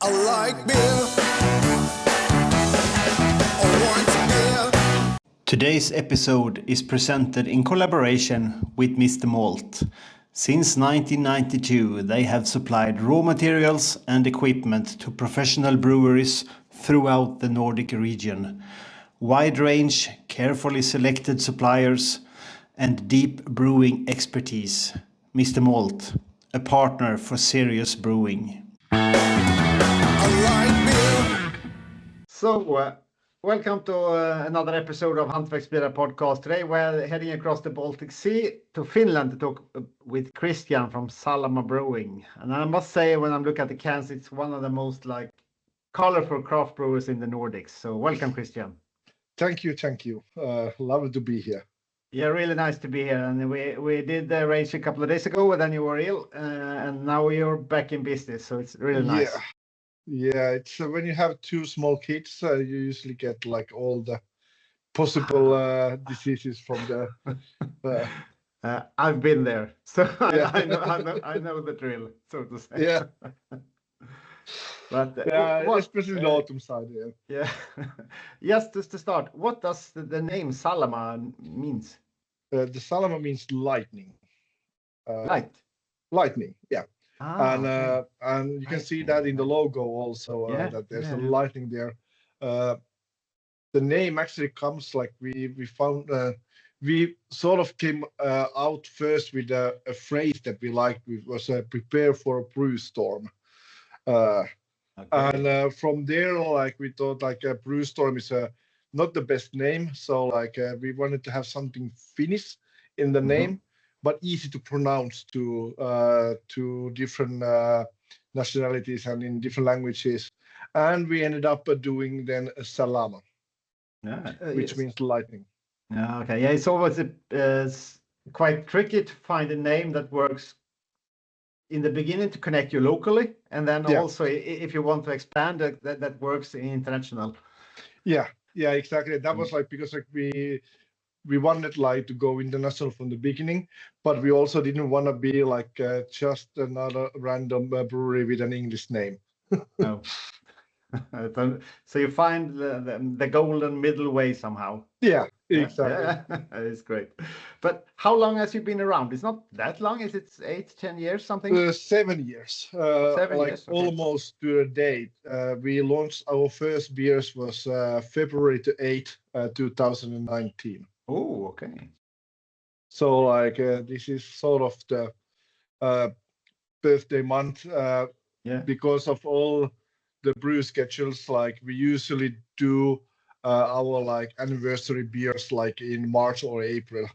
I like beer. I want beer. Today's episode is presented in collaboration with Mr Malt. Since 1992, they have supplied raw materials and equipment to professional breweries throughout the Nordic region. Wide range, carefully selected suppliers, and deep brewing expertise. Mr Malt, a partner for serious brewing. I like beer. So, welcome to another episode of Hantverksbira podcast. Today we're heading across the Baltic Sea to Finland to talk with Christian from Salama Brewing. And I must say, when I look at the cans, it's one of the most colorful craft brewers in the Nordics. So welcome, Christian. Thank you. Lovely to be here. Yeah, really nice to be here. And we did the arrange a couple of days ago, and then you were ill, and now you're back in business. So it's really nice. Yeah. It's when you have two small kids, you usually get like all the possible diseases from the. I've been there, so Yeah. I know the drill, so to say. Yeah. But Especially the autumn side. Yeah. Just to start, what does the name Salama means? The Salama means lightning. Lightning. Yeah. Okay. And you can see that in the logo also, that there's a lightning there. The name actually comes like we found. We sort of came out first with a phrase that we liked, which was prepare for a brew storm. And from there, like we thought, like a brew storm is not the best name, so like we wanted to have something Finnish in the name, but easy to pronounce to different nationalities and in different languages. And we ended up doing then a Salama, which means lightning. Okay. Yeah, it's always quite tricky to find a name that works in the beginning to connect you locally, and then also if you want to expand, that works international. Yeah, exactly. That was like because like we wanted like to go international from the beginning, but we also didn't want to be like just another random brewery with an English name. No. So you find the golden middle way somehow. Yeah, exactly. Yeah, it's great. But how long has you been around? It's not that long. Is it 8-10 years, something? 7 years. 7 like years. Okay. almost to a date. We launched our first beers was February 8th, 2019. Oh, okay. So like this is sort of the birthday month because of all the brew schedules. Like we usually do our like anniversary beers like in March or April.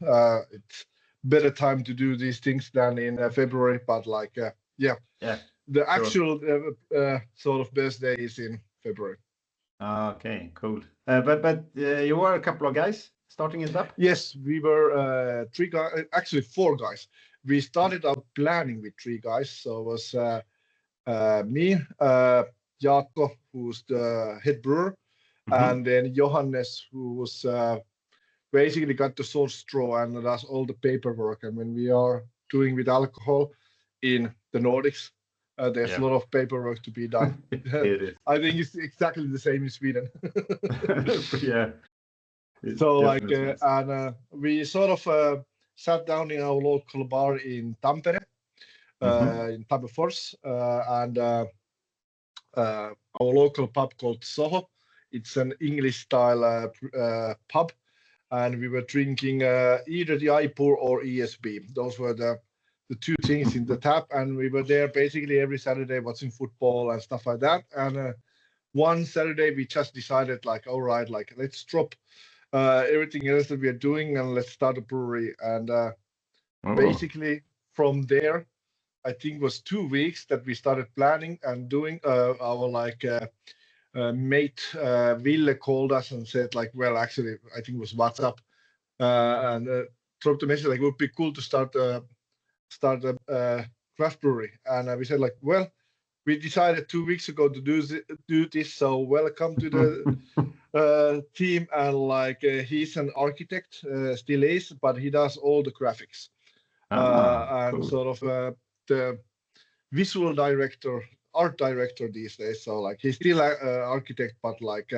It's better time to do these things than in February, but like the actual sort of birthday is in February. Okay, cool. But you were a couple of guys starting it up? Yes, we were 3 guys, actually 4 guys. We started out planning with 3 guys. So it was me, Jaakko, who's the head brewer, and then Johannes, who was basically got the salt straw and does all the paperwork. And when we are doing with alcohol in the Nordics, there's a lot of paperwork to be done. It is. I think it's exactly the same in Sweden. Yeah. So like, and we sort of sat down in our local bar in Tampere, in Tammerfors, and our local pub called Soho. It's an English style pub, and we were drinking either the IPUR or ESB. Those were the 2 things in the tap, and we were there basically every Saturday watching football and stuff like that. And one Saturday we just decided like, all right, like let's drop everything else that we are doing and let's start a brewery. And basically from there, I think it was 2 weeks that we started planning and doing our like mate Ville called us and said like, well, actually, I think it was WhatsApp, and dropped a message like, it would be cool to start a craft brewery. And we said like, well, we decided 2 weeks ago to do this, so welcome to the team. And like he's an architect, still is, but he does all the graphics and cool. sort of the visual director, art director these days. So like he's still an architect, but like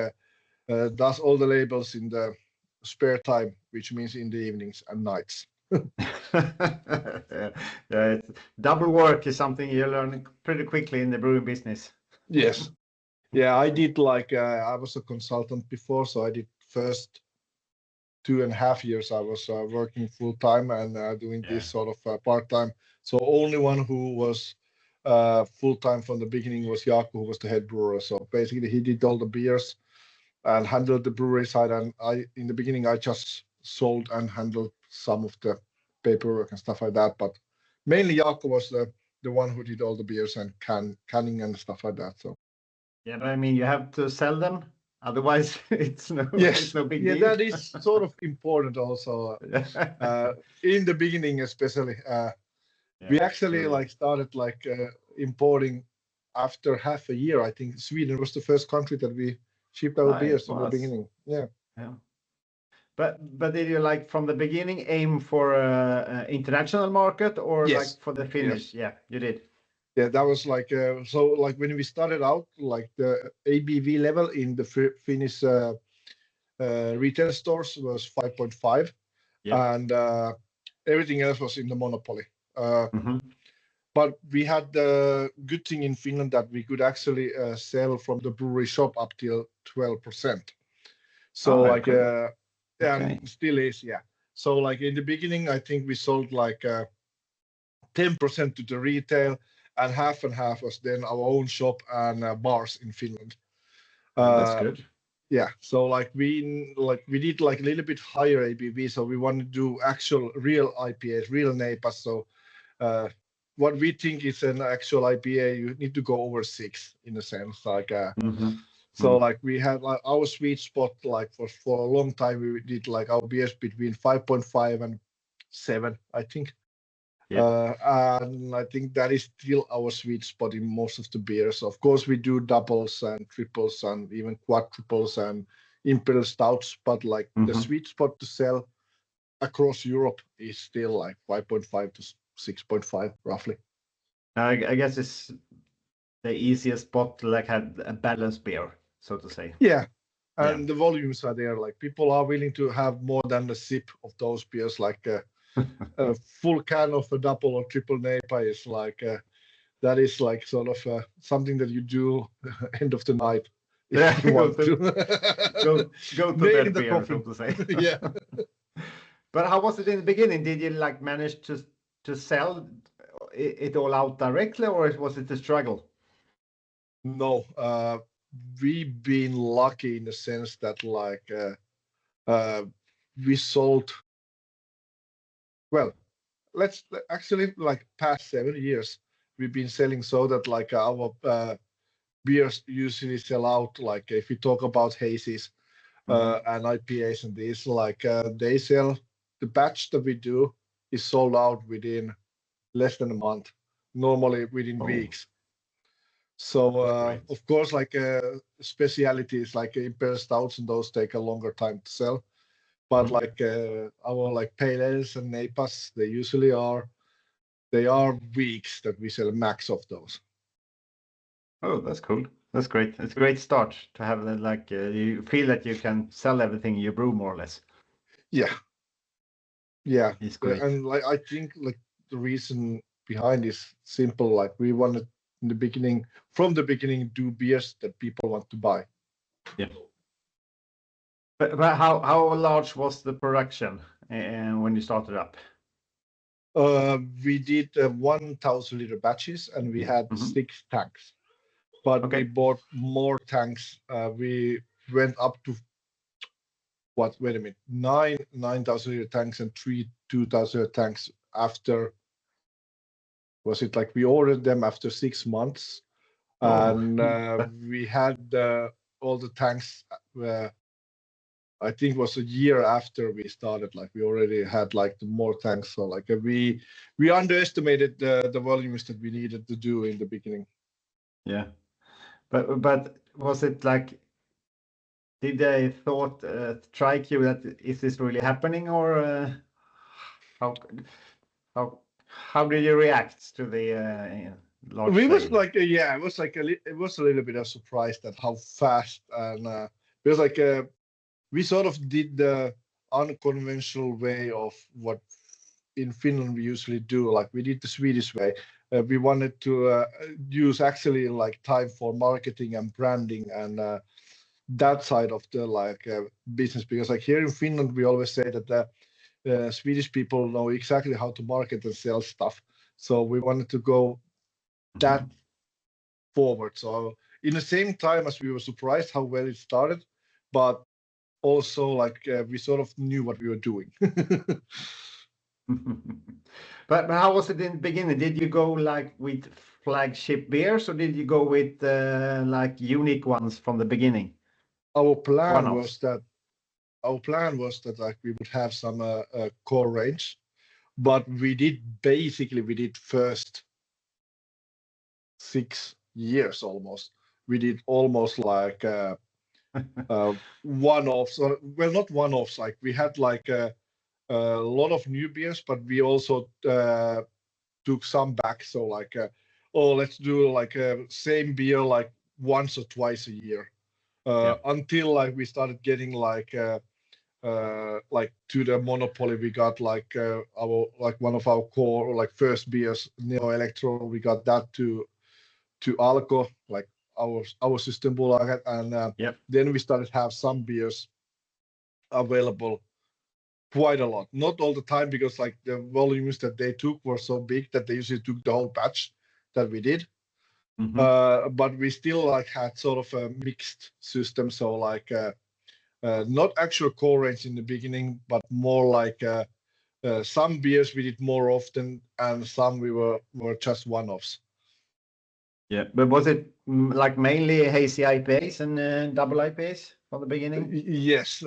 does all the labels in the spare time, which means in the evenings and nights. Yeah, double work is something you learn pretty quickly in the brewing business. Yes. Yeah, I did like I was a consultant before, so I did first 2.5 years I was working full time and doing this sort of part time. So only one who was full time from the beginning was Jaakko, who was the head brewer. So basically, he did all the beers and handled the brewery side. And I, in the beginning, I just sold and handled some of the paperwork and stuff like that. But mainly, Jaakko was the one who did all the beers and canning and stuff like that. So Yeah, but I mean, you have to sell them, otherwise it's yes, no big yeah, deal. that is sort of important also. In the beginning, especially, we actually true. like started like importing after half a year. I think Sweden was the first country that we shipped our It beers in the was. beginning. Yeah. Yeah. But did you like from the beginning aim for international market or like Yes. for the Yes. Finnish? Yeah, you did. Yeah, that was like so like when we started out, like the ABV level in the Finnish retail stores was 5.5, Yeah. and everything else was in the monopoly. Mm-hmm. But we had the good thing in Finland that we could actually sell from the brewery shop up till 12%. So Oh, like, okay. and still is, yeah. So like in the beginning, I think we sold like 10% to the retail, and half was then our own shop and bars in Finland. That's Uh, good. yeah. So like we did like a little bit higher ABV, so we wanted to do actual real IPAs, real NEIPAs. So what we think is an actual IPA, you need to go over 6 in a sense. Like Mm-hmm. so, like we had like our sweet spot. Like for a long time, we did like our beers between 5.5 and 7, I think. Yeah. And I think that is still our sweet spot in most of the beers. Of course, we do doubles and triples and even quadruples and imperial stouts, but like the Mm-hmm. sweet spot to sell across Europe is still like 5.5 to 6.5 roughly. I guess it's the easiest spot to like have a balanced beer, so to say. Yeah, Yeah. and the volumes are there. Like people are willing to have more than a sip of those beers. Like a full can of a double or triple NEIPA is like that is like sort of something that you do end of the night Yeah, if you want to. go to Maybe bed the beer, coffee. so to say. Yeah. But how was it in the beginning? Did you like manage to sell it all out directly, or was it a struggle? No, we've been lucky in the sense that like we sold well. Let's actually like past 7 years we've been selling so that like our beers usually sell out. Like if we talk about hazes and IPAs and these, like they sell the batch that we do is sold out within less than a month, normally within Oh, weeks. So that's great. of course, like specialities like imperial stouts and those take a longer time to sell. But like our like pale ales and NEIPAs, they are weeks that we sell max of those. Oh, that's cool. That's great. It's a great start to have like you feel that you can sell everything you brew more or less. Yeah, yeah, It's great. and like I think like the reason behind is simple. Like we wanted in the beginning, from the beginning, do beers that people want to buy. Yeah. But how large was the production when you started up? We did 1,000 liter batches, and we had Mm-hmm. 6 tanks. But we Okay. bought more tanks. We went up to what? Wait a minute, 9,000 liter tanks and 2,000 liter tanks after. Was it like we ordered them after 6 months, Oh, and we had all the tanks. I think it was a year after we started. Like we already had like the more tanks. So like we underestimated the volumes that we needed to do in the beginning. yeah. But was it like did they thought strike you that is this really happening or how how how did you react to the large We was scale? like yeah, it was like it was a little bit of surprise that how fast and because like we sort of did the unconventional way of what in Finland we usually do. Like we did the Swedish way. We wanted to use actually like time for marketing and branding and that side of the like business because like here in Finland we always say that the Swedish people know exactly how to market and sell stuff. So we wanted to go that forward. So in the same time as we were surprised how well it started, but also like we sort of knew what we were doing. But how was it in the beginning? Did you go like with flagship beers, or did you go with like unique ones from the beginning? our plan One-offs. was that our plan was that like we would have some core range, but we did first 6 years almost. We did almost like one-offs, or well, not one-offs. Like we had like a lot of new beers, but we also took some back. So like, oh, let's do like a same beer like once or twice a year. Yeah. Until like we started getting like to the monopoly, we got like our like one of our core like first beers, Neo Electro. We got that to Alko, like our system Bulaget, and Yep. then we started have some beers available quite a lot. Not all the time because like the volumes that they took were so big that they usually took the whole batch that we did. But we still like had sort of a mixed system. So like not actual core range in the beginning, but more like some beers we did more often, and some we were just one-offs. Yeah, but was it like mainly hazy IPAs and double IPAs from the beginning? Yes,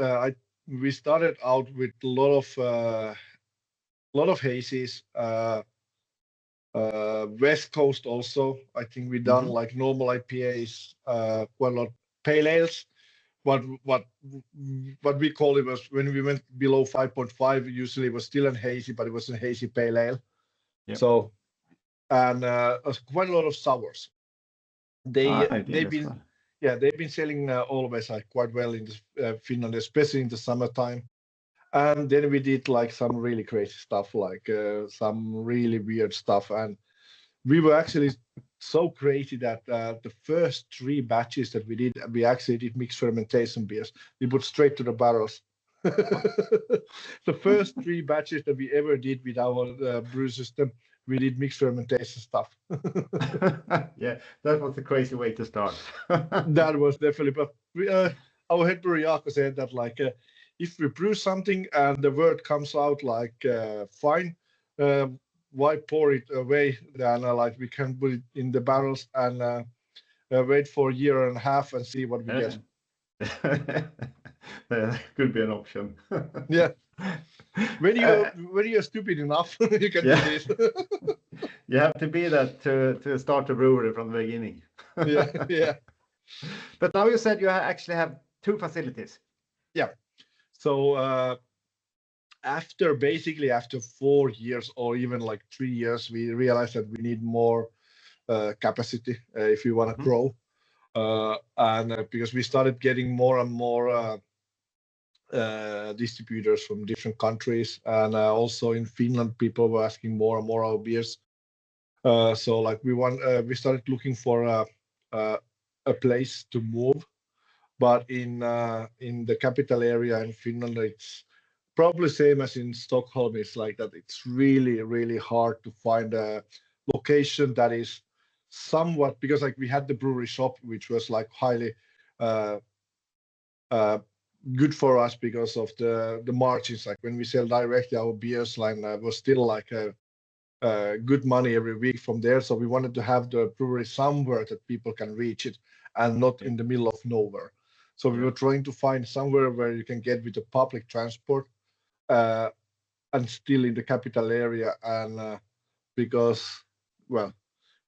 we started out with a lot of hazies. West Coast also. I think we done like normal IPAs, quite a lot pale ales. What we call it was when we went below 5.5. Usually it was still a hazy, but it was a hazy pale ale. Yep. So and quite a lot of sours. I did They've as been well. yeah they've been selling always like quite well in Finland, especially in the summertime. And then we did like some really crazy stuff, like some really weird stuff. And we were actually so crazy that the first 3 batches that we did, we actually did mixed fermentation beers. We put straight to the barrels. The first 3 batches that we ever did with our brew system, we did mixed fermentation stuff. Yeah, that was a crazy way to start. That was definitely, but our head brewer Jaakko said that like if we brew something and the word comes out like fine, why pour it away? Then like we can put it in the barrels and wait for a year and a half and see what we get. That could be an option. Yeah, when you're stupid enough, you can do this. You have to be that to start a brewery from the beginning. Yeah, yeah. But now you said you actually have 2 facilities. Yeah. So after 4 years or even like 3 years, we realized that we need more capacity if we want to grow. And because we started getting more and more distributors from different countries, and also in Finland, people were asking more and more our beers. So like we started looking for a place to move, but in the capital area in Finland, it's probably same as in Stockholm. It's like that. It's really hard to find a location that is somewhat, because like we had the brewery shop, which was like highly uh, uh, good for us because of the margins. Like when we sell directly, our beers line was still like a good money every week from there. So we wanted to have the brewery somewhere that people can reach it and not in the middle of nowhere. So we were trying to find somewhere where you can get with the public transport and still in the capital area. And because, well,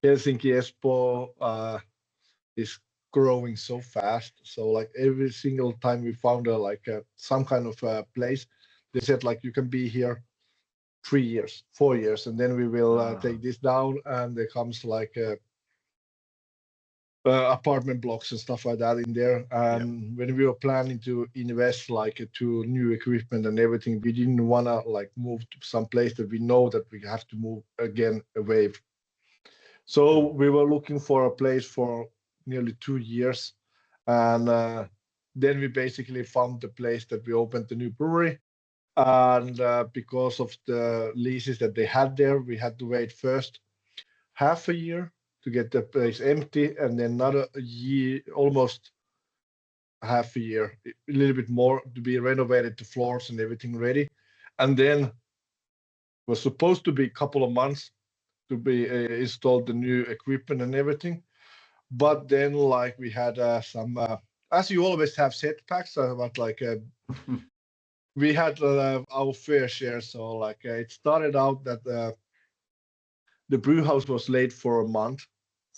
Helsinki, Espoo is growing so fast. So like every single time we found some kind of place, they said like you can be here 3 years, 4 years, and then we will take this down, and there comes like apartment blocks and stuff like that in there. And when we were planning to invest like to new equipment and everything, we didn't want to like move to some place that we know that we have to move again away. So we were looking for a place for nearly 2 years, and then we basically found the place that we opened the new brewery. And because of the leases that they had there, we had to wait first half a year to get the place empty, and then another year, almost half a year, a little bit more, to be renovated, the floors and everything ready. And then was supposed to be a couple of months to be installed the new equipment and everything. But then like we had some, as you always have setbacks, but like we had our fair share. So like it started out that the brew house was late for a month.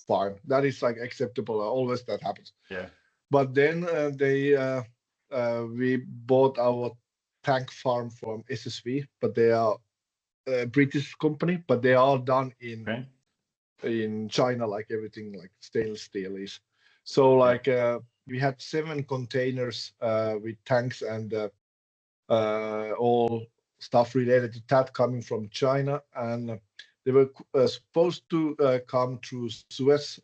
Fine, that is like acceptable. Always that happens. Yeah. But then we bought our tank farm from SSV, but they are a British company, but they are done in China, like everything like stainless steel is. So like we had 7 containers with tanks and all stuff related to that coming from China, and they were supposed to come through Suez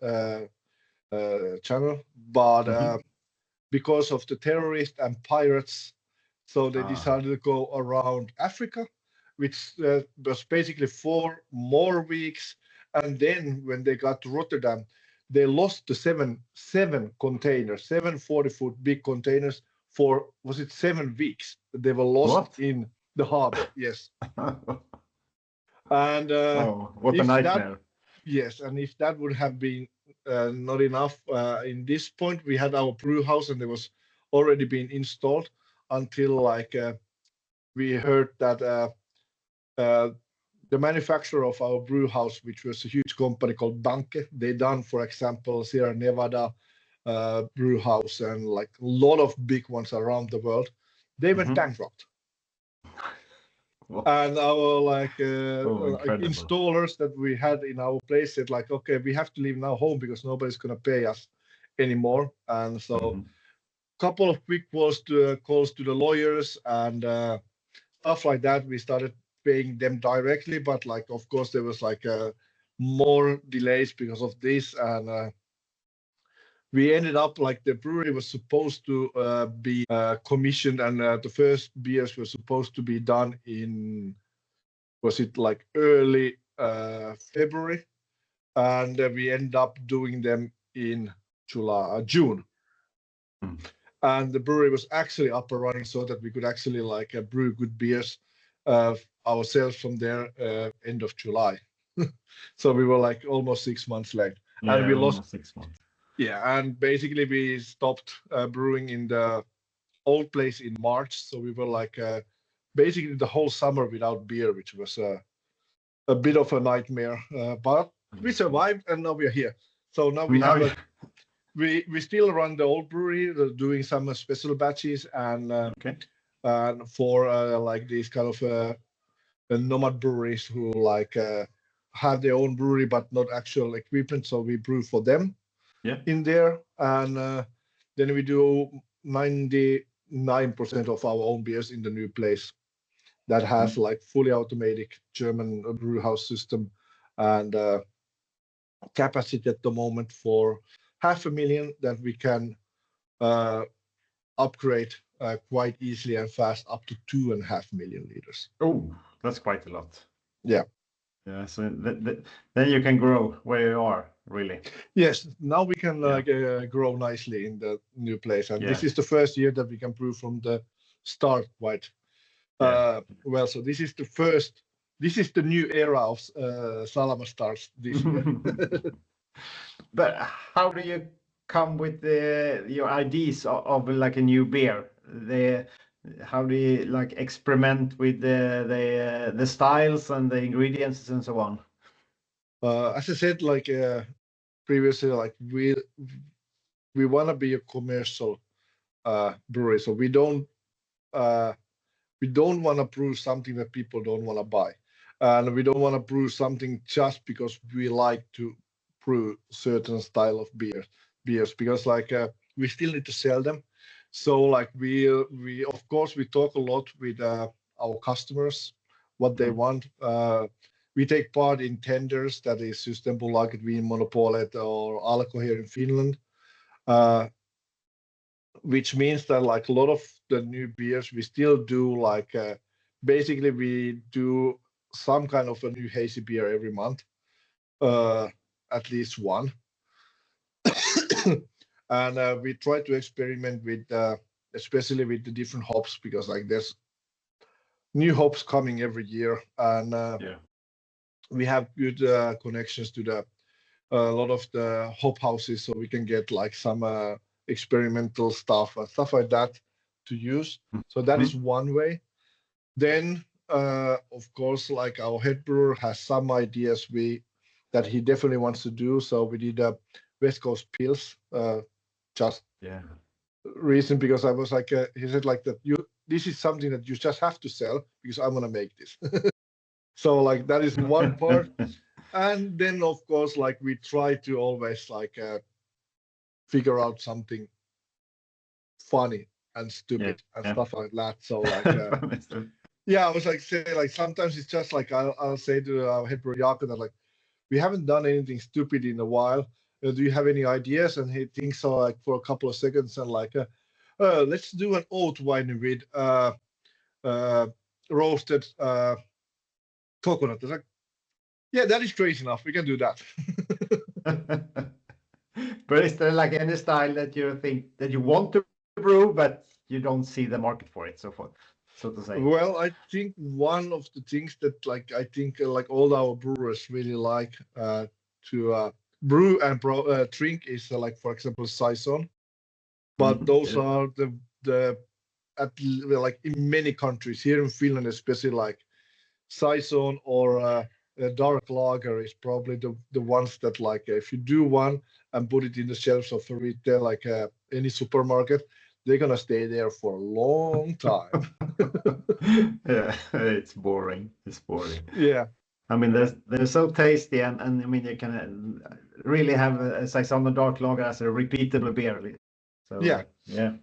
Channel, but because of the terrorists and pirates, so they decided to go around Africa, which was basically 4 more weeks. And then when they got to Rotterdam, they lost the seven containers, 7 40-foot big containers for, was it 7 weeks? They were lost in the harbor. Yes. And what a nightmare. Yes, and if that would have been not enough, in this point, we had our brew house and it was already been installed until like we heard that the manufacturer of our brew house, which was a huge company called Danke, they done, for example, Sierra Nevada brew house and like a lot of big ones around the world, they went bankrupt. And our like installers that we had in our place said like, okay, we have to leave now home because nobody's going to pay us anymore. And so couple of quick calls to the lawyers and stuff like that, we started paying them directly, but like of course there was like more delays because of this, and we ended up like the brewery was supposed to be commissioned, and the first beers were supposed to be done in, was it like early February, and we ended up doing them in June. And the brewery was actually up and running so that we could actually like brew good beers ourselves from there end of July. So we were like almost 6 months late, and we lost 6 months. Yeah, and basically we stopped brewing in the old place in March. So we were like basically the whole summer without beer, which was a bit of a nightmare. But we survived, and now we're here. So now we still run the old brewery, doing some special batches, and for like these kind of nomad breweries who like have their own brewery but not actual equipment. So we brew for them in there, and then we do 99% of our own beers in the new place that has like fully automatic German brew house system, and capacity at the moment for 500,000 that we can upgrade quite easily and fast up to 2.5 million liters. Oh, that's quite a lot. Yeah. Yeah, so then you can grow where you are, really. Yes, now we can grow nicely in the new place, and this is the first year that we can brew from the start quite well. So this is the new era of Salama starts this year. But how do you come with your ideas of like a new beer? How do you like experiment with the styles and the ingredients and so on? As I said, like previously, like we want to be a commercial brewery, so we don't want to brew something that people don't want to buy. and we don't want to brew something just because we like to brew certain style of beers because we still need to sell them. So like we of course we talk a lot with our customers what they want. We take part in tenders, that is Systembolaget, Vinmonopolet, or Alko here in Finland, which means that like a lot of the new beers we still do basically we do some kind of a new hazy beer every month, at least one. And we try to experiment with especially with the different hops because like there's new hops coming every year, and we have good connections to the a lot of the hop houses, so we can get like some experimental stuff and stuff like that to use. So that is one way. Then of course like our head brewer has some ideas that he definitely wants to do. So we did a West Coast Pils just reason because I was like he said like that this is something that you just have to sell because I'm gonna make this. So like that is one part. And then of course like we try to always figure out something funny and stupid and stuff like that. So like I was like say like sometimes it's just like I'll say to our head brewer Jaakko that like we haven't done anything stupid in a while. Do you have any ideas? And he thinks so like for a couple of seconds and like let's do an oat wine with roasted coconut. It's like, yeah, that is crazy enough. We can do that. But is there like any style that you think that you want to brew, but you don't see the market for it, so forth, so to say? Well, I think one of the things that like I think like all our brewers really like to brew and drink is like for example saison. But those are the like in many countries here in Finland, especially like saison or a dark lager is probably the ones that like if you do one and put it in the shelves of a retail like any supermarket, they're gonna stay there for a long time. Yeah, it's boring. It's boring. Yeah. I mean, they're so tasty, and I mean, you can really have a saison dark lager as a repeatable beer. So Yeah. yeah.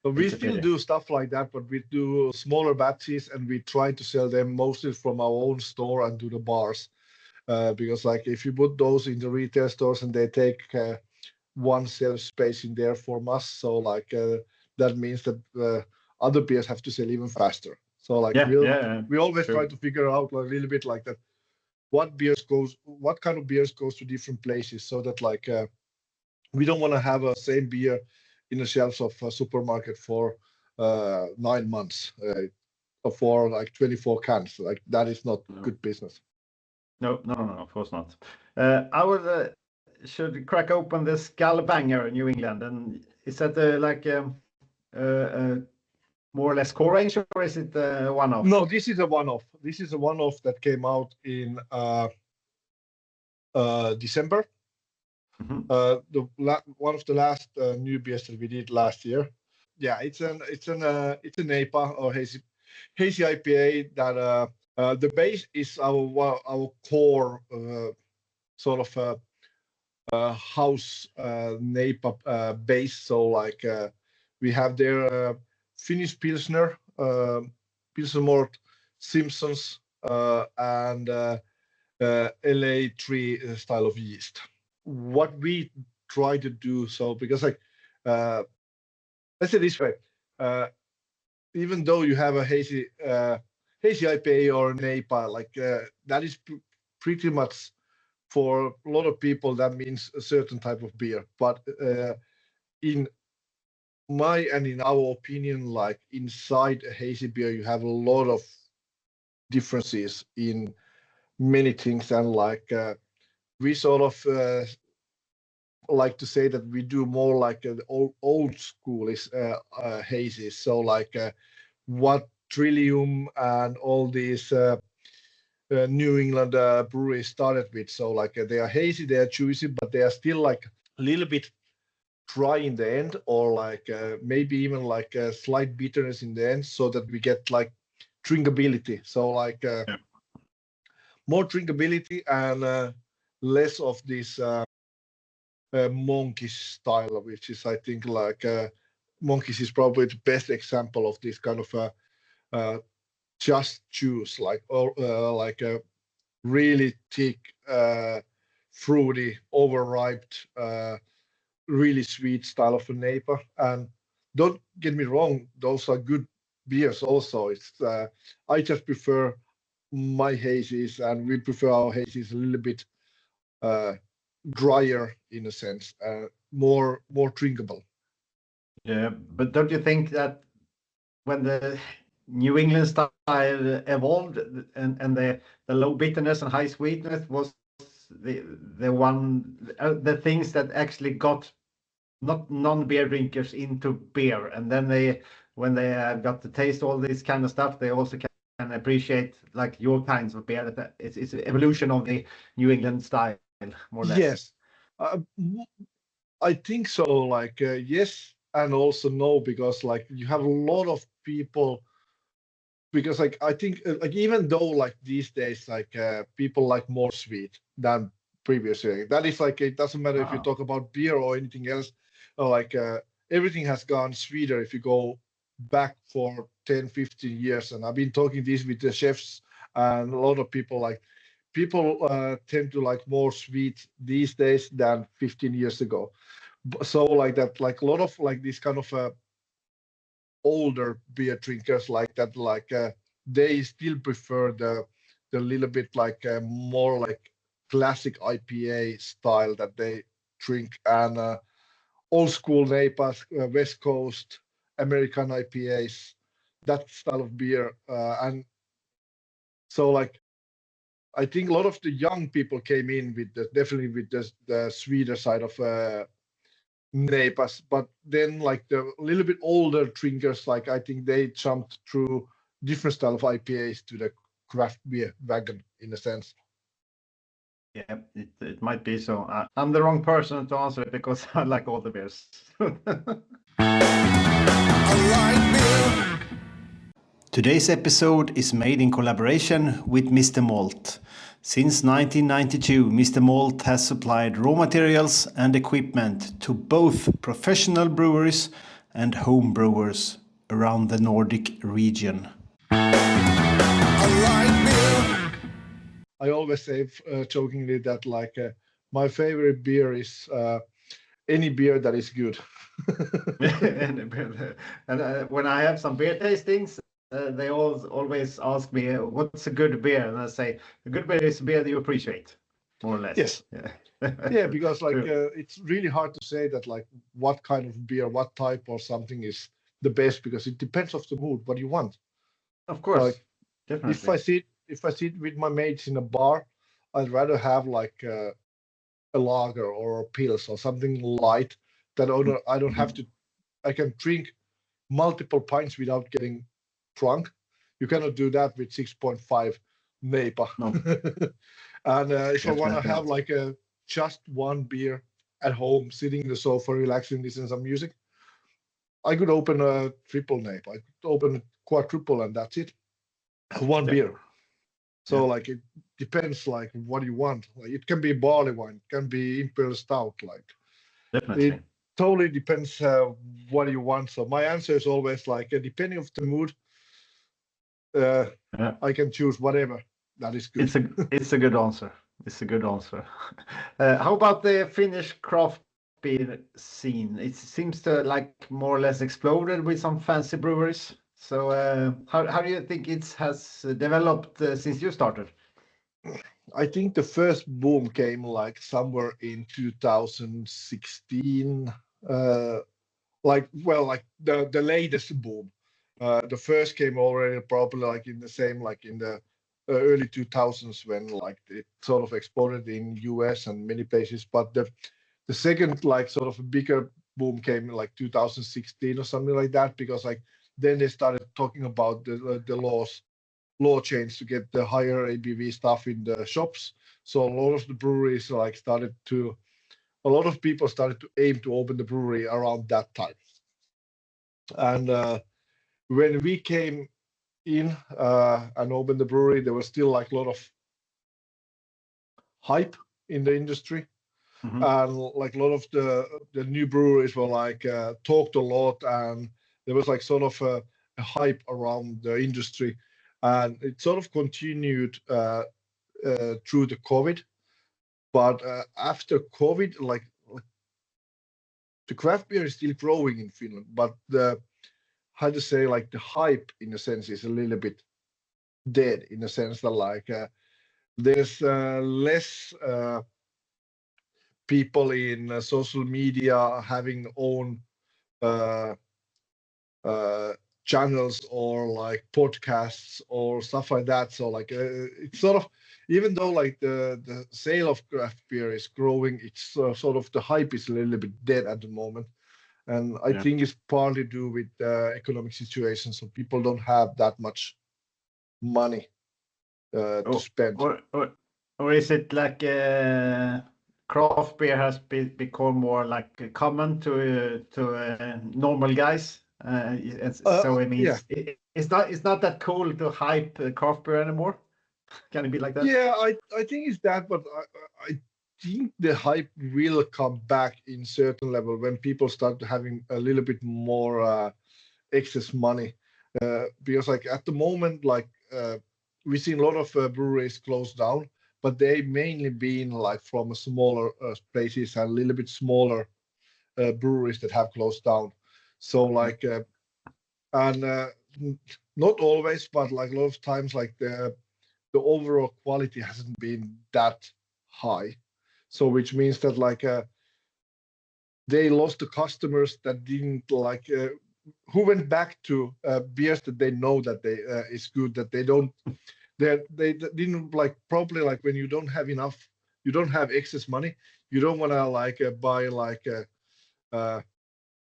But we still do stuff like that, but we do smaller batches and we try to sell them mostly from our own store and to the bars. Because like if you put those in the retail stores and they take one shelf space in there from us, so like that means that other beers have to sell even faster. So like we always try to figure out like, a little bit like that, what kind of beers goes to different places, so that like we don't want to have a same beer in the shelves of a supermarket for 9 months for like 24 cans. Like that is not good business. No, of course not. I would should crack open this Gallbanger New England, and is that like more or less core range, or is it one-off? No, this is a one-off. This is a one-off that came out in December. One of the last new beers that we did last year. Yeah, it's an IPA or hazy IPA that the base is our core sort of house NEIPA base. So like we have their Finnish Pilsner, Mr Malt, Simpsons, and LA3 style of yeast. What we try to do, so because like let's say this way, even though you have a hazy IPA or an IPA, like that is pretty much for a lot of people that means a certain type of beer. But in my and in our opinion, like inside a hazy beer, you have a lot of differences in many things, and like we sort of like to say that we do more like an old school is hazy. So like what Trillium and all these New England breweries started with. So like they are hazy, they are juicy, but they are still like a little bit dry in the end, or like maybe even like a slight bitterness in the end, so that we get like drinkability. So like more drinkability and less of this monkish style, which is I think like monkish is probably the best example of this kind of uh, just juice, like a really thick, fruity, overripe, really sweet style of a Napa. And don't get me wrong, those are good beers also. I just prefer my hazies, and we prefer our hazies a little bit uh, drier in a sense, more drinkable. Yeah, but don't you think that when the New England style evolved and the low bitterness and high sweetness was the one the things that actually got not non-beer drinkers into beer, and then they when they got to taste all this kind of stuff, they also can appreciate like your kinds of beer. That it's an evolution of the New England style, more or less. Yes, uh, I think so. Like yes, and also no, because like you have a lot of people. Because like I think like even though like these days like people like more sweet than previously. That is like it doesn't matter if you Wow. talk about beer or anything else. Like everything has gone sweeter if you go back for 10, 15 years. And I've been talking this with the chefs and a lot of people like people tend to like more sweet these days than 15 years ago. So like that, like a lot of like this kind of older beer drinkers like that, like they still prefer the little bit like more like classic IPA style that they drink, and old school NAPAs, West Coast American IPAs, that style of beer, and so like I think a lot of the young people came in with definitely with the sweeter side of NAPAs, but then like the little bit older drinkers, like I think they jumped through different style of IPAs to the craft beer wagon in a sense. Yeah, it might be so. I'm the wrong person to answer it because I like all the beers. I like beer. Today's episode is made in collaboration with Mr Malt. Since 1992, Mr Malt has supplied raw materials and equipment to both professional breweries and home brewers around the Nordic region. I like beer. I always say jokingly that like my favorite beer is any beer that is good. And when I have some beer tastings, they always ask me, what's a good beer? And I say, a good beer is a beer that you appreciate, more or less. Yes. Yeah. Yeah, because like True. it's really hard to say that like what kind of beer, what type or something is the best because it depends of the mood, what you want. Of Like course, definitely. if I sit with my mates in a bar, I'd rather have like a lager or a pils or something light that I don't have to. I can drink multiple pints without getting drunk. You cannot do that with 6.5 NEPA. No, And if I want to definitely have not. like a just one beer at home, sitting in the sofa, relaxing, listening to some music, I could open a triple NEPA. I could open a quadruple, and that's it. One Yeah, beer. yeah, So like it depends like what you want. Like it can be barley wine, it can be imperial stout. Like it definitely. totally depends what you want. So my answer is always like depending of the mood, uh, Yeah. I can choose whatever that is good. It's a good answer. It's a good answer. How about the Finnish craft beer scene? It seems to like more or less exploded with some fancy breweries. So how do you think it has developed since you started? I think the first boom came like somewhere in 2016. Like well, like the latest boom. The first came already probably like in the same like in the early 2000s when like it sort of exploded in US and many places. But the second like sort of a bigger boom came in like 2016 or something like that because like then they started talking about the law change to get the higher ABV stuff in the shops. So a lot of the breweries like started to a lot of people started to aim to open the brewery around that time. And when we came in and opened the brewery, there was still like a lot of hype in the industry. Mhm. And like a lot of the new breweries were like talked a lot, and there was like sort of a hype around the industry, and it sort of continued through the COVID. But after COVID, like the craft beer is still growing in Finland, but the how to say, like the hype in a sense is a little bit dead, in a sense that like there's less people in social media having own uh, uh, channels or like podcasts or stuff like that. So like it's sort of, even though like the sale of craft beer is growing, it's sort of the hype is a little bit dead at the moment. And I Yeah. think it's partly due with the economic situation, so people don't have that much money to Or, spend. or is it like craft beer has become more like common to normal guys? So it Yeah, means it's not that cool to hype craft beer anymore. Can it be like that? yeah, I think it's that, but I think the hype will come back in certain level when people start having a little bit more excess money. Because like at the moment, like we've seen a lot of breweries close down, but they mainly been like from a smaller places and a little bit smaller breweries that have closed down. So Okay. like and not always, but like a lot of times, like the overall quality hasn't been that high. So which means that like they lost the customers that didn't like who went back to beers that they know that they is good, that they don't they didn't like, probably like when you don't have enough, you don't have excess money, you don't want to like buy like uh,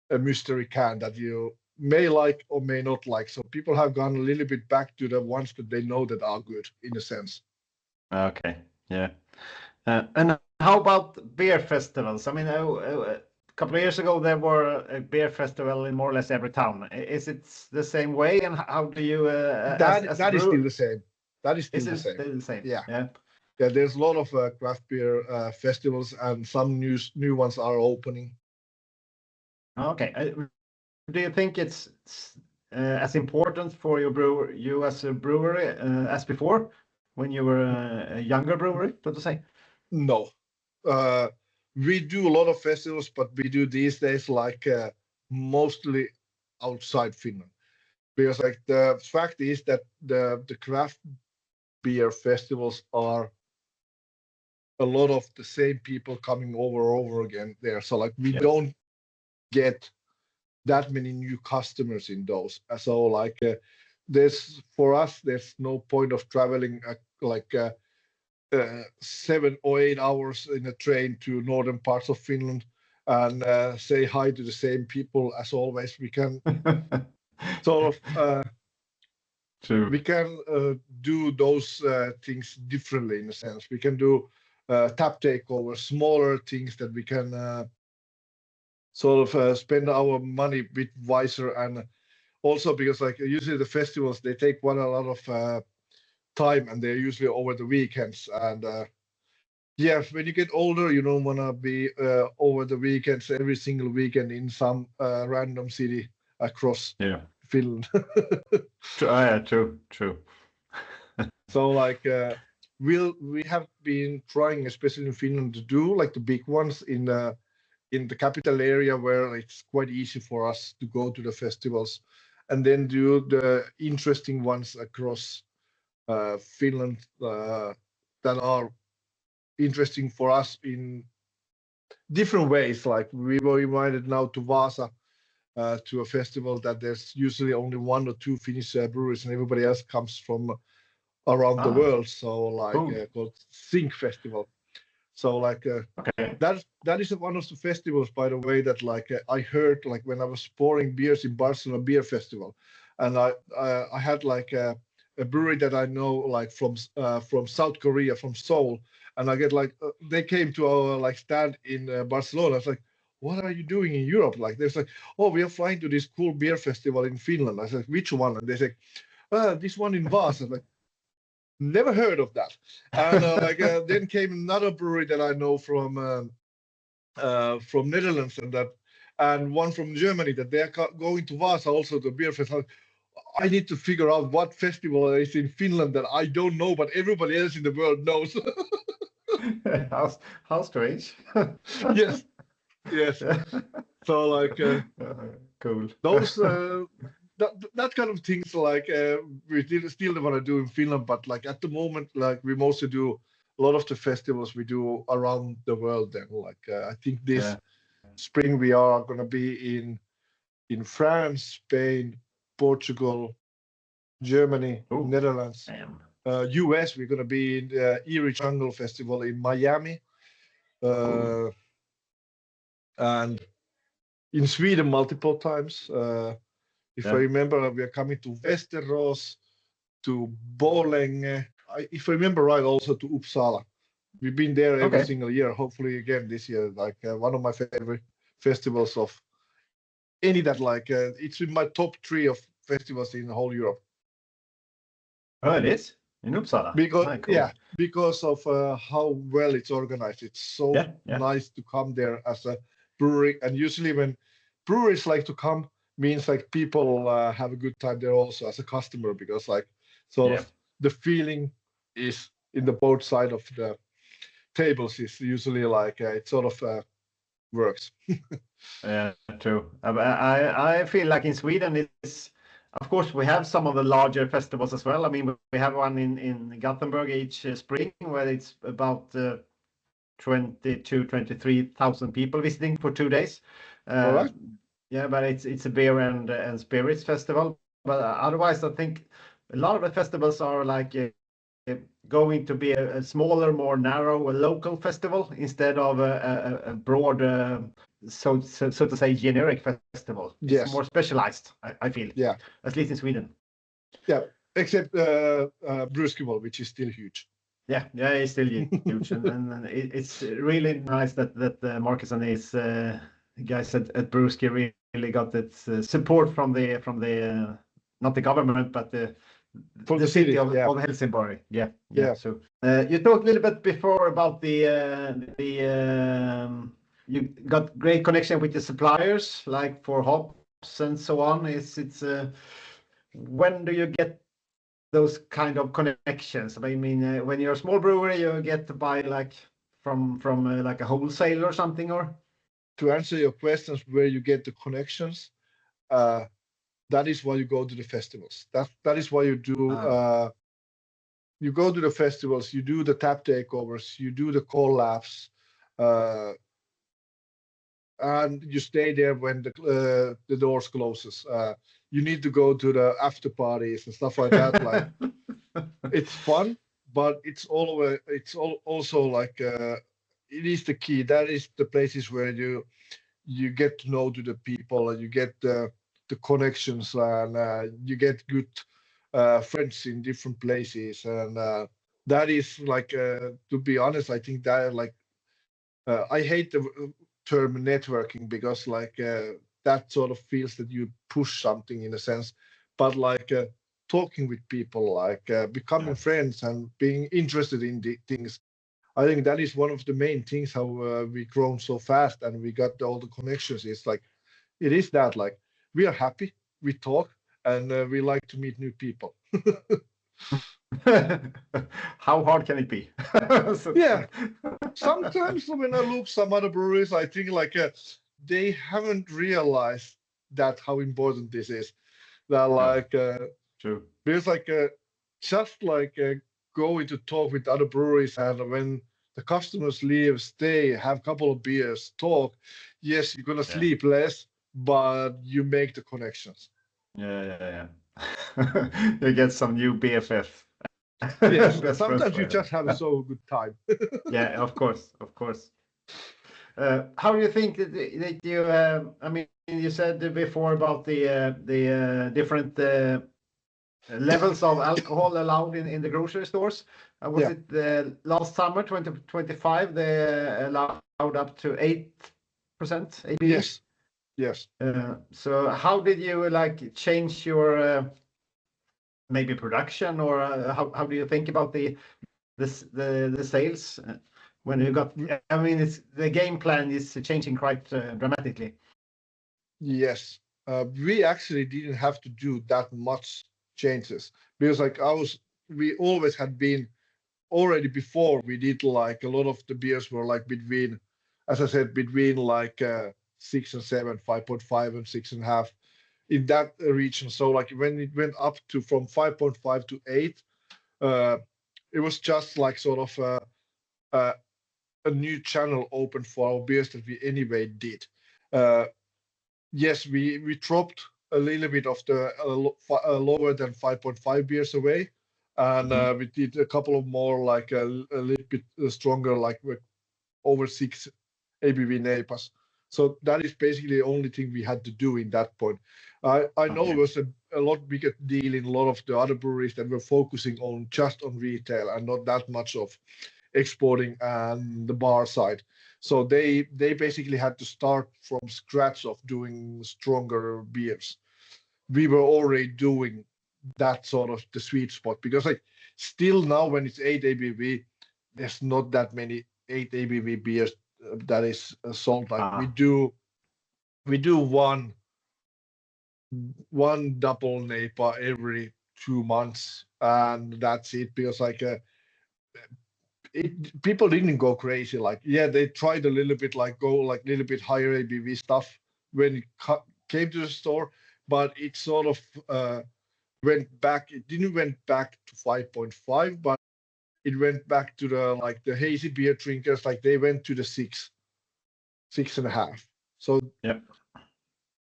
a mystery can that you may like or may not like. So people have gone a little bit back to the ones that they know that are good in a sense. Okay. Yeah. And how about beer festivals? I mean, a couple of years ago there were a beer festival in more or less every town. Is it the same way? And how do you, as a That is still brewer, the same. That is still is the it same. still the same? Yeah. Yeah. Yeah, there's a lot of craft beer festivals, and some new ones are opening. Okay. Do you think it's as important for you as a brewery as before when you were a younger brewery, so to say? No, uh, we do a lot of festivals, but we do these days like mostly outside Finland, because like the fact is that the craft beer festivals are a lot of the same people coming over again there. So like we Yeah. don't get that many new customers in those. So like there's, for us, there's no point of traveling like 7 or 8 hours in a train to northern parts of Finland and say hi to the same people as always. We can sort of True. we can do those things differently in a sense. We can do tap takeovers, smaller things that we can sort of spend our money a bit wiser. And also because like usually the festivals, they take quite a lot of time, and they're usually over the weekends. And yeah, when you get older, you don't want to be over the weekends every single weekend in some random city across Yeah. Finland. True. Yeah, true. True. So like we have been trying, especially in Finland, to do like the big ones in the capital area where it's quite easy for us to go to the festivals, and then do the interesting ones across Finland that are interesting for us in different ways. Like we were invited now to Vaasa to a festival that there's usually only one or two Finnish breweries, and everybody else comes from around the Ah, world. So like cool. called Sink Festival. So like Okay. that is one of the festivals, by the way, that like I heard like when I was pouring beers in Barcelona Beer Festival, and I had like a brewery that I know like from South Korea, from Seoul, and I get like they came to our like stand in Barcelona. It's like, what are you doing in Europe? Like there's like, oh, we are flying to this cool beer festival in Finland. I said, which one? And they say, this one in Vaasa. never heard of that. And then came another brewery that I know from Netherlands and one from Germany that they are going to Vasa also to beer festival. I need to figure out what festival is in Finland that I don't know, but everybody else in the world knows. How strange. Yes, yes. So Cool. those that kind of things we still want to do in Finland, but like at the moment, like we mostly do a lot of the festivals we do around the world. Then I think this spring we are going to be in France, Spain, Portugal, Germany, Netherlands, US. We're going to be in the Erie Jungle Festival in Miami, and in Sweden multiple times. If I remember, we are coming to Västerås, to Borlänge. If I remember right, also to Uppsala. We've been there every single year. Hopefully again this year. One of my favorite festivals of any that it's in my top 3 of festivals in the whole Europe. Oh, it is in Uppsala. Because of how well it's organized. It's so nice to come there as a brewery, and usually when breweries like to come, means like people have a good time there also as a customer, because of the feeling is in the both side of the tables is usually it sort of works. Yeah, true. I feel like in Sweden it's, of course, we have some of the larger festivals as well. I mean, we have one in Gothenburg each spring where it's about 23,000 people visiting for 2 days. All right. Yeah, but it's a beer and spirits festival. But otherwise, I think a lot of the festivals are going to be a smaller, more narrow, a local festival instead of a broad, so to say, generic festival. It's more specialized, I feel. Yeah. At least in Sweden. Yeah, except Brewskival, which is still huge. Yeah, it's still huge, and it's really nice that Marcus and his guys at Brewski really got its support from the not the government, but the city of Helsingborg. Yeah. So you talked a little bit before about you got great connection with the suppliers, like for hops and so on. When do you get those kind of connections? I mean, when you're a small brewery, you get to buy from like a wholesaler or something, or? To answer your questions, where you get the connections, that is why you go to the festivals. That is why you do. You go to the festivals, you do the tap takeovers, you do the collabs, and you stay there when the doors closes. You need to go to the after parties and stuff like that. It's fun, but it's also it is the key. That is the places where you get to know to the people, and you get the connections, and you get good friends in different places, and that is to be honest, I think that I hate the term networking, because that sort of feels that you push something in a sense, but talking with people, becoming friends and being interested in the things. I think that is one of the main things how we grown so fast and we got all the connections. It's it is that we are happy, we talk, and we like to meet new people. How hard can it be? Yeah. Sometimes when I look some other breweries, I think they haven't realized that how important this is. That true. There's just going to talk with other breweries, and when the customers leave, stay, have a couple of beers, talk. Yes, you're gonna sleep less, but you make the connections. Yeah. You get some new BFF. Yes, sometimes you just have a so good time. Yeah, of course. How do you think that you? I mean, you said before about the different levels of alcohol allowed in the grocery stores. Was it last summer, 2025, they allowed up to 8% ABV? Yes. So how did you change your maybe production, or how do you think about the sales when you got? I mean, it's the game plan is changing quite dramatically. Yes, we actually didn't have to do that much changes because like we always had been already before we did like a lot of the beers were like between, as I said, between like 6 and 7, 5.5 and 6.5 in that region. So like when it went up to from 5.5 to 8, uh, it was just like sort of a new channel open for our beers that we anyway did. Uh, yes, we dropped a little bit of the lower than 5.5 beers away, and we did a couple of more like a little bit stronger, like over 6 ABV NEIPAs. So that is basically the only thing we had to do in that point. I know it was a lot bigger deal in a lot of the other breweries that were focusing on just on retail and not that much of exporting and the bar side. So they basically had to start from scratch of doing stronger beers. We were already doing that sort of the sweet spot because like still now when it's 8 ABV, there's not that many 8 ABV beers that is sold. Like we do one double NEIPA every 2 months, and that's it. Because like people didn't go crazy. Like yeah, they tried a little bit, like go like a little bit higher ABV stuff when it came to the store, but it sort of went back. It didn't went back to 5.5, but it went back to the like the hazy beer drinkers. Like they went to the 6.5. So Yeah.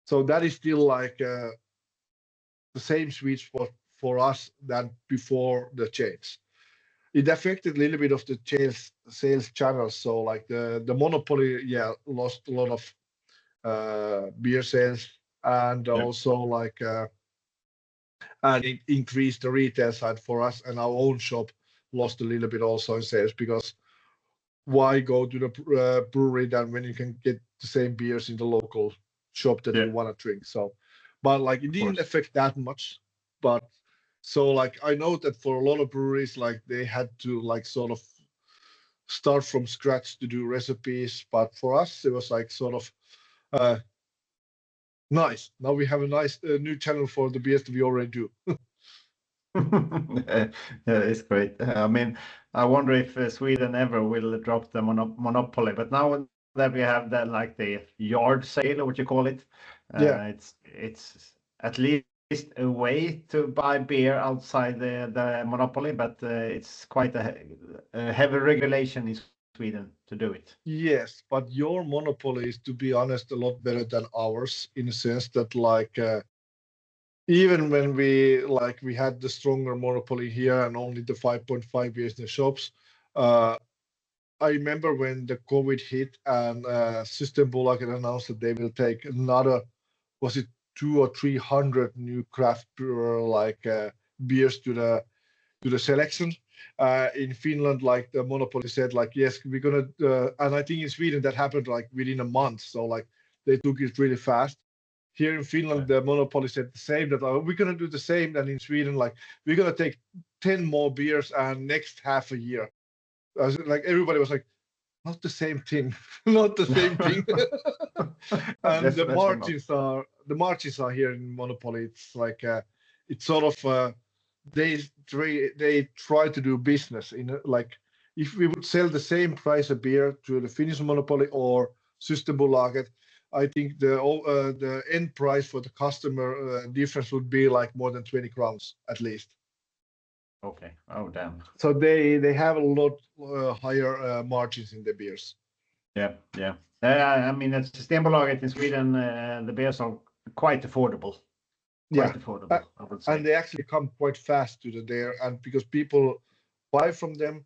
so that is still like the same sweet spot for us than before the change. It affected a little bit of the sales channels. So like the monopoly, yeah, lost a lot of beer sales, and also like and it increased the retail side for us, and our own shop lost a little bit also in sales because why go to the brewery then when you can get the same beers in the local shop that you want to drink? So, but like it didn't affect that much. But so like I know that for a lot of breweries, like they had to like sort of start from scratch to do recipes. But for us, it was like sort of uh, nice. Now we have a nice new channel for the beers that we already do. Yeah, it's great. I mean, I wonder if Sweden ever will drop the monopoly. But now that we have that, like the yard sale, or what you call it, Yeah. it's at least a way to buy beer outside the monopoly. But it's quite a heavy regulation in Sweden to do it. Yes, but your monopoly is, to be honest, a lot better than ours in a sense that like even when we had the stronger monopoly here and only the 5.5 years in the shops, uh, I remember when the COVID hit and Systembolaget announced that they will take another, was it 200 or 300 new craft brewer beers to the selection. In Finland, like the monopoly said, like yes, we're gonna, and I think in Sweden that happened like within a month. So like they took it really fast. Here in Finland, the monopoly said the same that we're gonna do the same. Than in Sweden, like we're gonna take 10 more beers and next half a year. Like everybody was like, not the same thing, not the same thing. And Definitely not. the margins are here in Monopoly. It's like it's sort of they try to do business in like if we would sell the same price of beer to the Finnish Monopoly or Systembolaget, I think the end price for the customer difference would be like more than 20 crowns at least. Okay. Oh, damn. So they have a lot higher margins in the beers. Yeah, yeah. I mean, at Systembolaget in Sweden, the beers are quite affordable. Yeah, Quite affordable, I would say. and they actually come quite fast to the there, and because people buy from them,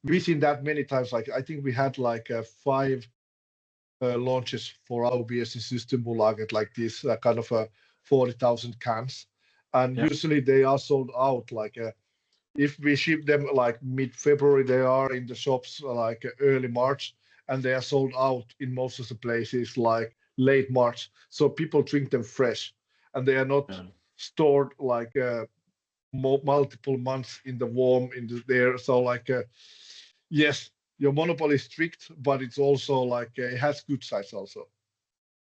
we've seen that many times. Like I think we had like 5 launches for our beers in Systembolaget, like this kind of 40,000 cans, and usually they are sold out. Like if we ship them like mid-February, they are in the shops like early March, and they are sold out in most of the places like late March. So people drink them fresh, and they are not stored like multiple months in the warm there. So like, yes, your monopoly is strict, but it's also like it has good sides also.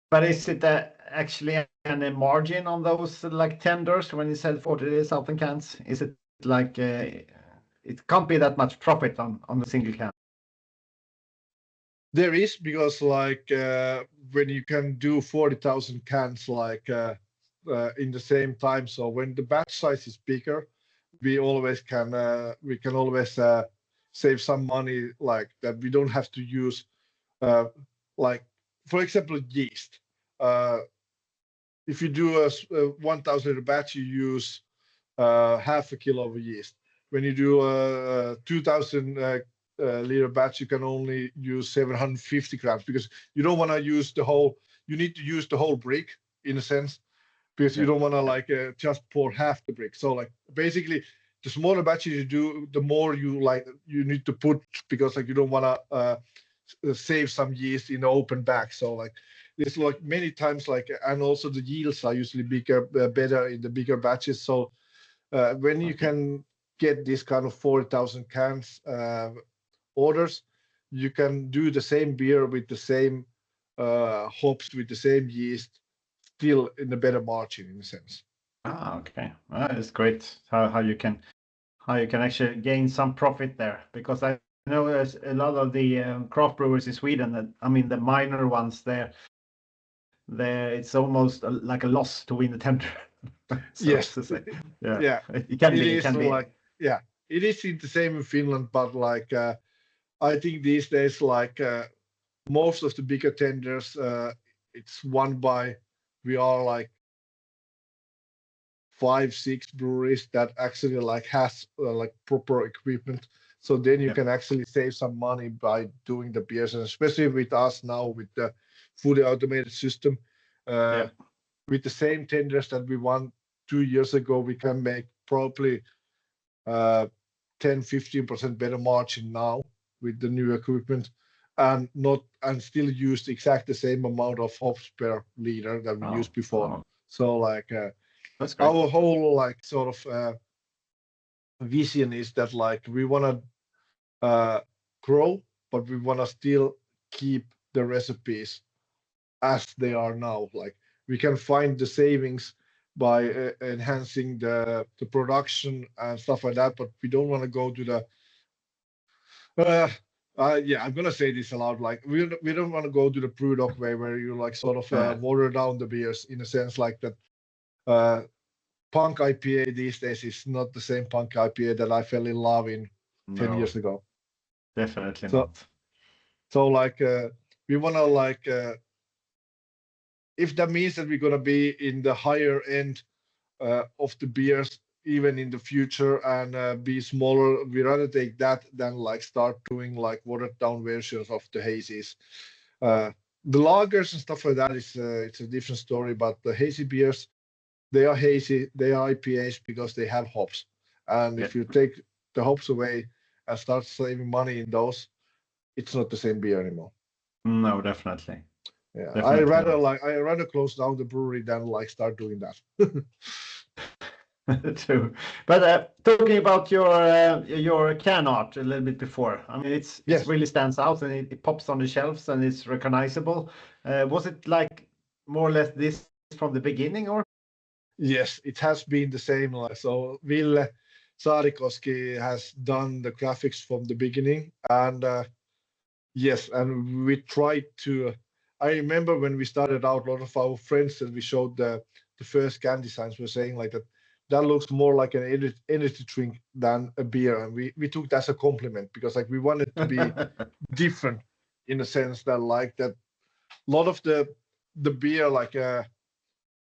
But is it actually any margin on those like tenders when you sell 40,000 cans? Is it like it can't be that much profit on the single can? There is, because like when you can do 40,000 cans like in the same time. So when the batch size is bigger, we can always save some money, like that we don't have to use like, for example, yeast. If you do a 1,000 liter batch, you use half a kilo of yeast. When you do a 2,000 liter batch, you can only use 750 grams, because you don't want to use the whole. You need to use the whole brick in a sense, because you don't want to like just pour half the brick. So like basically, the smaller batches you do, the more you need to put, because like you don't want to save some yeast in the open bag. So like there's like many times like, and also the yields are usually better in the bigger batches. So when you can get this kind of 40,000 cans orders, you can do the same beer with the same hops, with the same yeast, still in a better margin in a sense. Okay, it's great how you can actually gain some profit there, because I know there's a lot of the craft brewers in Sweden that, I mean, the minor ones there, it's almost like a loss to win the tender. So Yes. to say. Yeah. Yeah. It can be. Like, yeah, it is the same in Finland, but like I think these days, like most of the bigger tenders, it's won by, we are like 5-6 breweries that actually like has like proper equipment. So then you can actually save some money by doing the beers, and especially with us now with the fully automated system, with the same tenders that we won 2 years ago, we can make probably 10-15% better margin now with the new equipment, and still use the exact the same amount of hops per liter that we used before. So like that's great. our whole like sort of vision is that like we want to grow, but we want to still keep the recipes as they are now. Like we can find the savings by enhancing the production and stuff like that, but we don't want to go to the yeah, I'm gonna say this aloud. Like we don't want to go to the brew dog way, where you like sort of water down the beers in a sense like that. Punk IPA these days is not the same punk IPA that I fell in love in 10 years ago. Definitely not. So like we want to like if that means that we're gonna be in the higher end of the beers even in the future, and be smaller, we rather take that than like start doing like watered down versions of the hazies. The lagers and stuff like that is it's a different story, but the hazy beers, they are hazy, they are IPAs because they have hops. And if you take the hops away and start saving money in those, it's not the same beer anymore. No, definitely. Yeah, Definitely I rather close down the brewery than like start doing that. True. But talking about your can art a little bit before, I mean, it really stands out, and it pops on the shelves and it's recognizable. Was it like more or less this from the beginning, or? Yes, it has been the same. Like, so Ville Saarikoski has done the graphics from the beginning, and yes, and we tried to. I remember when we started out, a lot of our friends that we showed the first can designs were saying like that looks more like an energy drink than a beer, and we took that as a compliment, because like we wanted to be different in a sense that like that. A lot of the beer like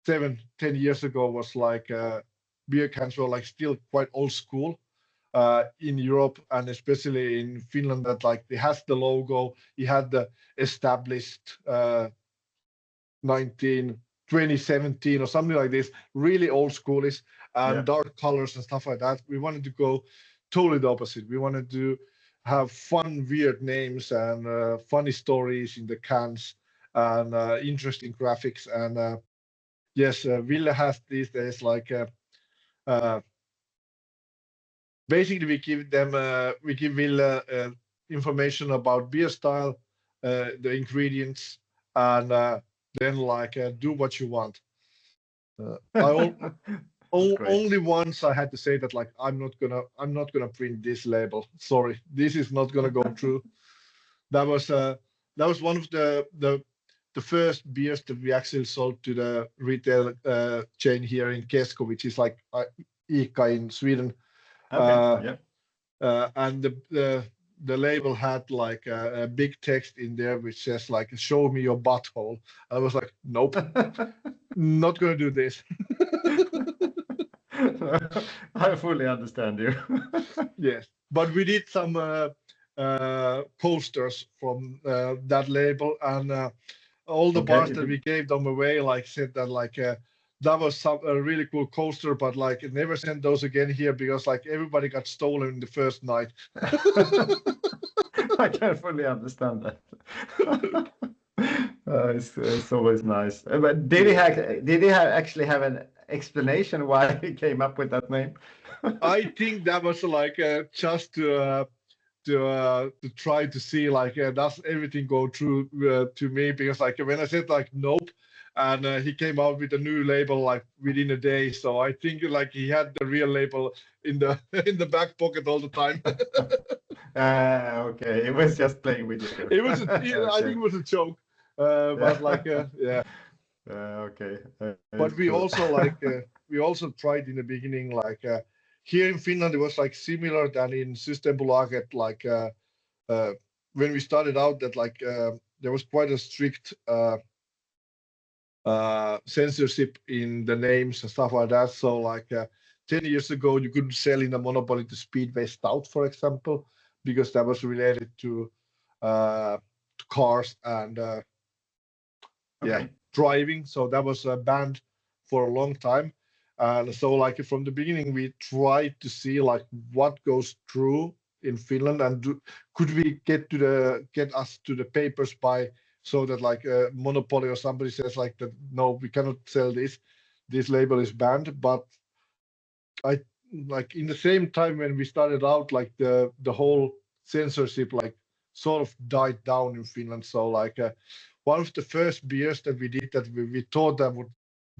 7-10 years ago was like beer cans were like still quite old school in Europe, and especially in Finland, that like it has the logo, it had the established 2017 or something like this, really old schoolish, and dark colors and stuff like that. We wanted to go totally the opposite. We wanted to have fun, weird names and funny stories in the cans, and interesting graphics. And yes, Ville has these days like basically we give them we give Ville information about beer style, the ingredients, and then like do what you want. I That's great. only once I had to say that like I'm not gonna print this label. Sorry, this is not gonna go through. That was one of the first beers that we actually sold to the retail chain here in Kesko, which is like ICA in Sweden. Okay. Uh, Yeah. and the label had like a big text in there which says like "Show me your butthole." I was like, nope, not gonna do this. I fully understand you. Yes, but we did some posters from that label, and all the Okay. bars that we gave them away like said that like that was a really cool coaster, but like never send those again here because like everybody got stolen the first night. I can fully understand that. It's always nice. But did he actually have an explanation why he came up with that name? I think that was like just to try to see like does everything go through to me, because like when I said like nope, and he came out with a new label like within a day, so I think like he had the real label in the in the back pocket all the time. Okay, he was just playing with you. It was I Okay. think it was a joke, but like yeah. Okay. But It's cool. we also tried in the beginning like here in Finland it was like similar than in Systembolaget, like uh, when we started out that like there was quite a strict censorship in the names and stuff like that. So like 10 years ago you couldn't sell in a monopoly to Speedway Stout, for example, because that was related to cars and yeah, Okay. driving. So that was banned for a long time. And so like from the beginning, we tried to see like what goes through in Finland, and could we get us to the papers by, so that like a monopoly or somebody says like that, no, we cannot sell this. This label is banned. But I like in the same time when we started out, like the whole censorship like sort of died down in Finland. So like one of the first beers that we did that we thought that would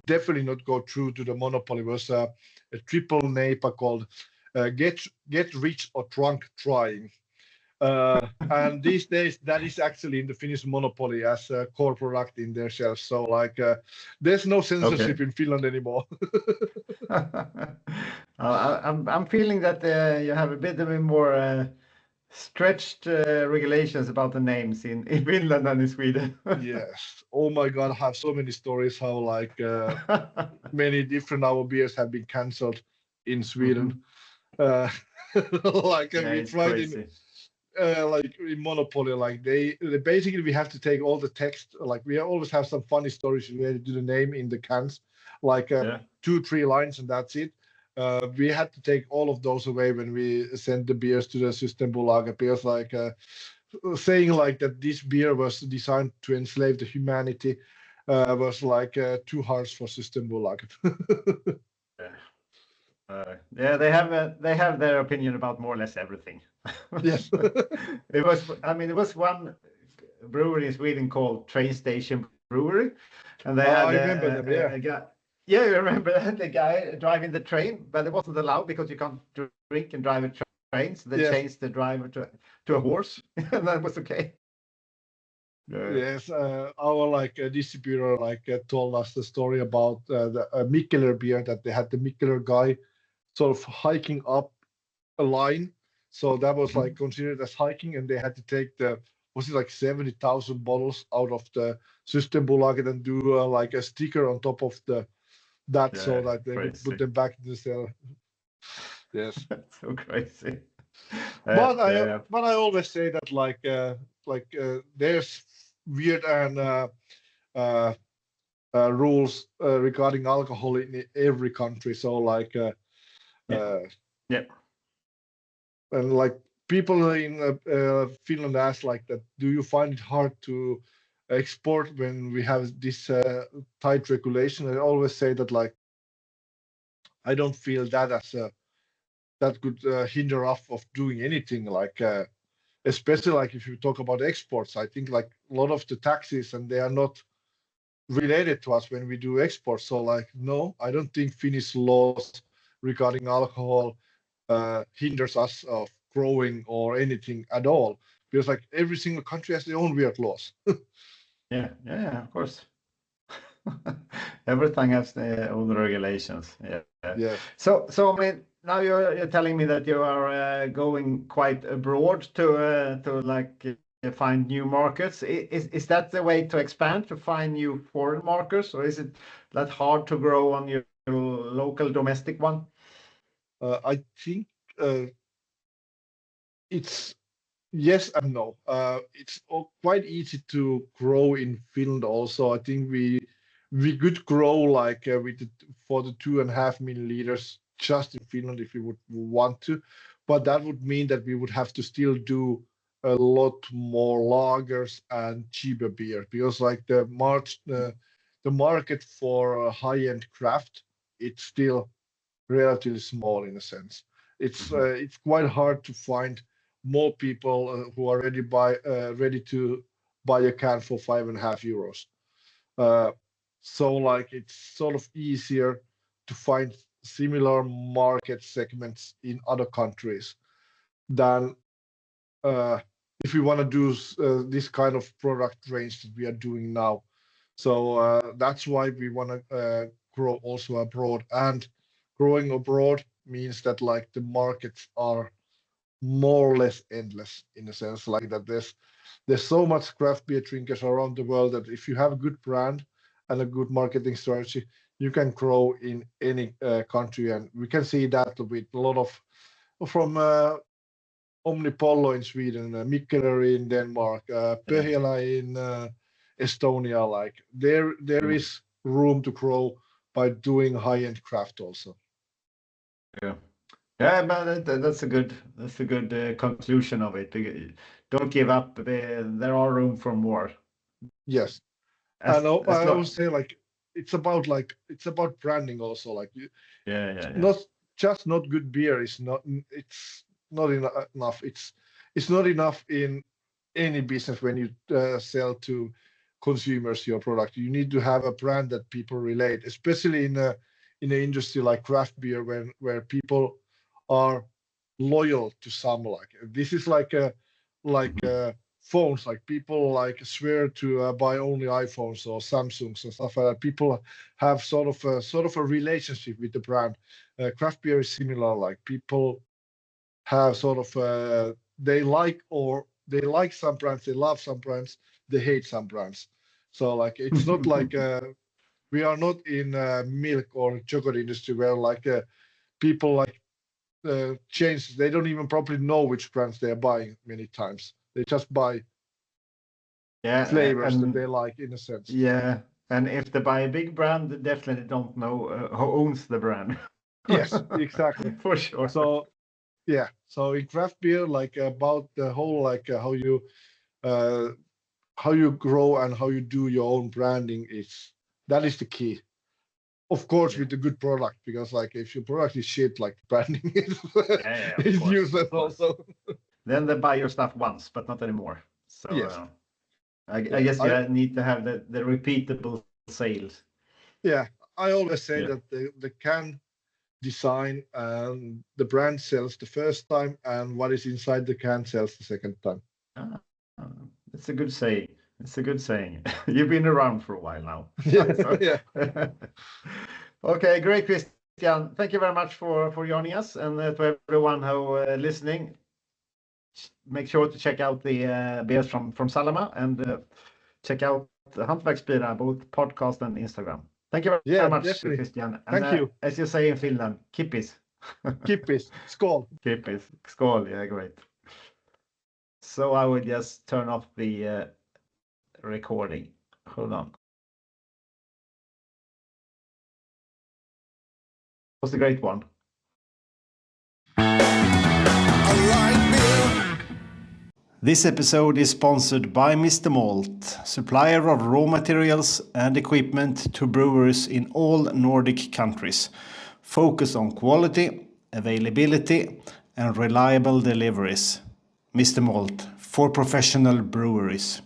definitely not go through to the monopoly was a triple NEIPA called Get Rich or Drunk Trying. And these days that is actually in the Finnish monopoly as a core product in their shelves. So like there's no Okay. censorship in Finland anymore. I'm feeling that you have a bit of a more stretched regulations about the names in Finland than in Sweden. Yes. Oh my God, I have so many stories how like many different our beers have been cancelled in Sweden. Mhm. Uh, like Yeah, we it's tried in crazy. like in Monopoly, like they basically we have to take all the text. Like we always have some funny stories related to the name in the cans, like Yeah. 2-3 lines and that's it. We had to take all of those away when we sent the beers to the Systembolaget, because like saying like that this beer was designed to enslave the humanity was like too harsh for Systembolaget. Yeah. Yeah, they have their opinion about more or less everything. Yes. I mean, it was one brewery in Sweden called Train Station Brewery, and they had I remember them. Yeah. a guy. Yeah, you remember that the guy driving the train, but it wasn't allowed because you can't drink and drive a train. So they Yes. changed the driver to a horse, and that was okay. Yeah. Yes, our like distributor like told us the story about the Mikkeler beer, that they had the Mikkeler guy sort of hiking up a line, so that was like Mhm. considered as hiking, and they had to take the, was it like 70,000 bottles out of the Systembolaget and do like a sticker on top of the that, so Yeah, that they would put crazy. them back in the cell. Yes, That's so crazy. Yeah. but I always say that like there's weird and uh, rules regarding alcohol in every country. So like Yeah. uh, Yeah. and like people in Finland ask like that, do you find it hard to export when we have this tight regulation? I always say that like I don't feel that as a that could hinder us of doing anything. Like especially like if you talk about exports, I think like a lot of the taxes and they are not related to us when we do exports. So like no, I don't think Finnish laws regarding alcohol hinders us of growing or anything at all, because like every single country has their own weird laws. Yeah, of course. Everything has their own regulations. Yeah. Yes. So I mean, now you're telling me that you are going quite abroad to like find new markets. Is that the way to expand, to find new foreign markets, or is it that hard to grow on your local domestic one? I think it's yes and no. It's quite easy to grow in Finland also. I think we could grow like with for the 2.5 milliliters just in Finland if we would want to, but that would mean that we would have to still do a lot more lagers and cheaper beer, because like the market for high-end craft, it's still relatively small in a sense. It's quite hard to find more people who are ready to buy a can for 5.5 euros. Uh, so like it's sort of easier to find similar market segments in other countries than if we want to do this kind of product range that we are doing now. So that's why we want to grow also abroad. And growing abroad means that like the markets are more or less endless in a sense, like that there's so much craft beer drinkers around the world that if you have a good brand and a good marketing strategy, you can grow in any country. And we can see that with a lot of from Omnipollo in Sweden, Mikkeleri in Denmark, Pohjola in Estonia. Like there is room to grow by doing high-end craft also. Yeah. Yeah, but that's a good conclusion of it. Don't give up. There are room for more. Yes, As and I long. always say like it's about branding also. Like Yeah. not just not good beer is not it's not enough. It's not enough in any business when you sell to consumers your product. You need to have a brand that people relate, especially in an industry like craft beer, where people are loyal to some. Like this is like phones. Like people like swear to buy only iPhones or Samsungs and stuff like that. People have sort of a relationship with the brand. Craft beer is similar. Like people have sort of they like some brands, they love some brands, they hate some brands. So like it's not like we are not in milk or chocolate industry where like people like change. They don't even probably know which brands they are buying many times. They just buy Yeah, flavors that they like in a sense. yeah, and if they buy a big brand, they definitely don't know who owns the brand. Yes, exactly. For sure. So yeah, so in craft beer, like about the whole like uh, how you grow and how you do your own branding is that is the key. Of course, Yeah. with the good product, because like if your product is shit, like branding is Yeah, is useless of course. also. Then they buy your stuff once, but not anymore. So Yes, I yeah, guess you need to have the repeatable sales. yeah. I always say Yeah. that the can design and the brand sells the first time, and what is inside the can sells the second time. Ah, that's a good saying. It's a good saying. You've been around for a while now. Yeah, So- yeah, Okay, great, Christian. Thank you very much for joining us, and to everyone who listening, make sure to check out the beers from Salama and check out the Hantverksbira, both podcast and Instagram. Thank you yeah, very much, definitely. Christian. And Thank you. as you say in Finland, kippis. Kippis, skål. Kippis. Skål. Yeah, great. So I will just turn off the recording. Hold on. Was a great one. I like beer. This episode is sponsored by Mr Malt, supplier of raw materials and equipment to brewers in all Nordic countries. Focus on quality availability, and reliable deliveries. Mr Malt, for professional breweries.